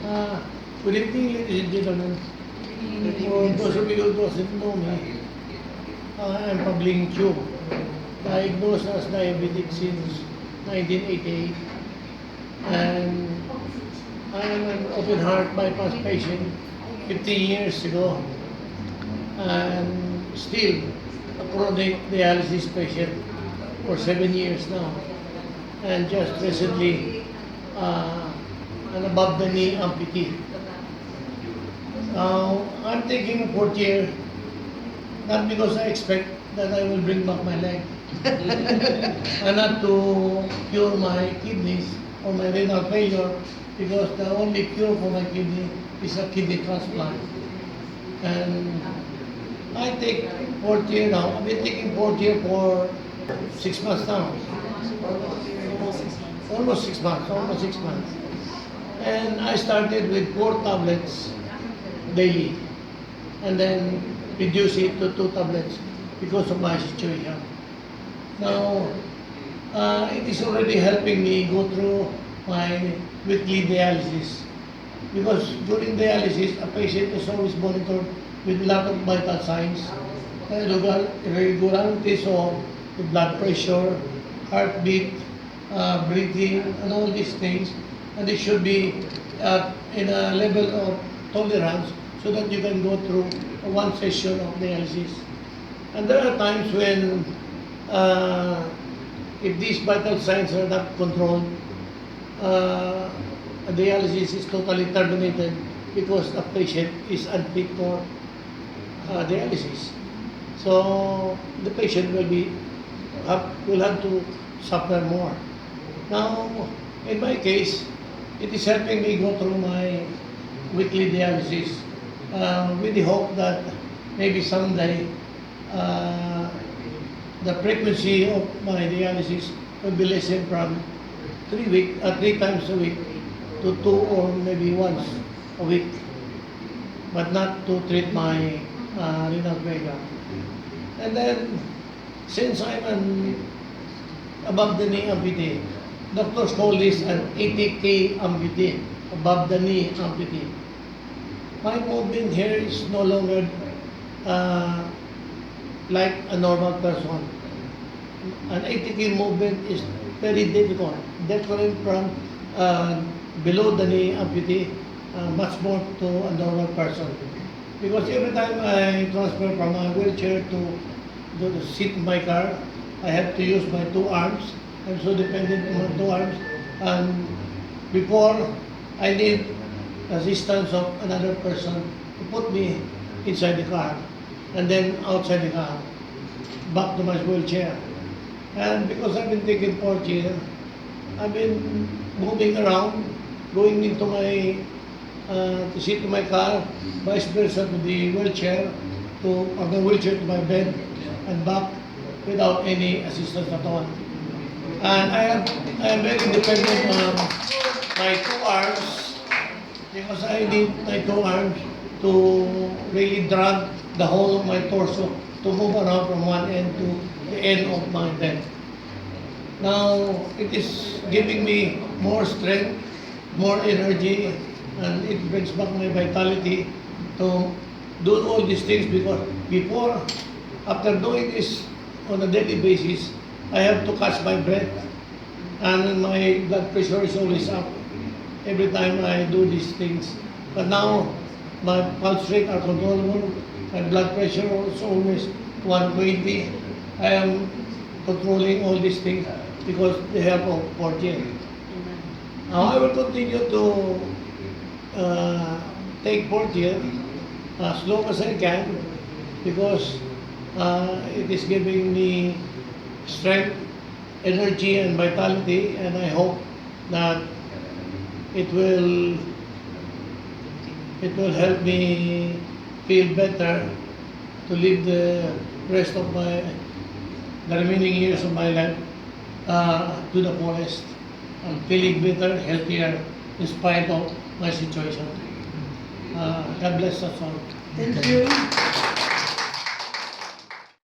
Uh, Good evening, ladies and gentlemen. For those of you who doesn't know me, I'm Pabling Tiu, diagnosed as diabetic since 1988, and I am an open heart bypass patient 15 years ago, and still a chronic dialysis patient for 7 years now, and just recently an above the knee amputee. Now, I'm taking Purtier not because I expect that I will bring back my leg, and not to cure my kidneys or my renal failure, because the only cure for my kidney is a kidney transplant. And I take Purtier now. I've been taking Purtier for 6 months now. Almost 6 months. And I started with 4 tablets daily, and then reduce it to 2 tablets because of my situation. Now, it is already helping me go through my weekly dialysis, because during dialysis, a patient is always monitored with a lot of vital signs, irregularities of the blood pressure, heartbeat, breathing, and all these things, and it should be in a level of tolerance so that you can go through one session of dialysis. And there are times when if these vital signs are not controlled, dialysis is totally terminated because the patient is unfit for dialysis. So the patient will have to suffer more. Now, in my case, it is helping me go through my weekly dialysis with the hope that maybe someday the frequency of my dialysis will be lessened from 3 times a week to 2 or maybe once a week, but not to treat my renal failure. And then, since I'm an above the knee amputee, doctors call this an 80K amputee, above the knee amputee. My movement here is no longer like a normal person. An 80K movement is very difficult, different from below the knee amputee, much more to a normal person. Because every time I transfer from a wheelchair to sit in my car, I have to use my 2 arms. I'm so dependent on my 2 arms. And before, I need assistance of another person to put me inside the car, and then outside the car, back to my wheelchair. And because I've been taking Purtier, I've been moving around, going into my to sit in my car, vice versa to the wheelchair, from the wheelchair to my bed, and back without any assistance at all. And I am very dependent on my 2 arms, because I need my 2 arms to really drag the whole of my torso to move around from one end to the end of my bed. Now, it is giving me more strength, more energy, and it brings back my vitality to do all these things, because before, after doing this on a daily basis, I have to catch my breath, and my blood pressure is always up every time I do these things. But now, my pulse rate are controllable, my blood pressure is always 120. I am controlling all these things because the help of Purtier. Now, I will continue to take Purtier as long as I can, because it is giving me strength, energy, and vitality, and I hope that it will help me feel better to live the rest of the remaining years of my life to the fullest. I'm feeling better, healthier, in spite of my situation. God bless us all. Thank you.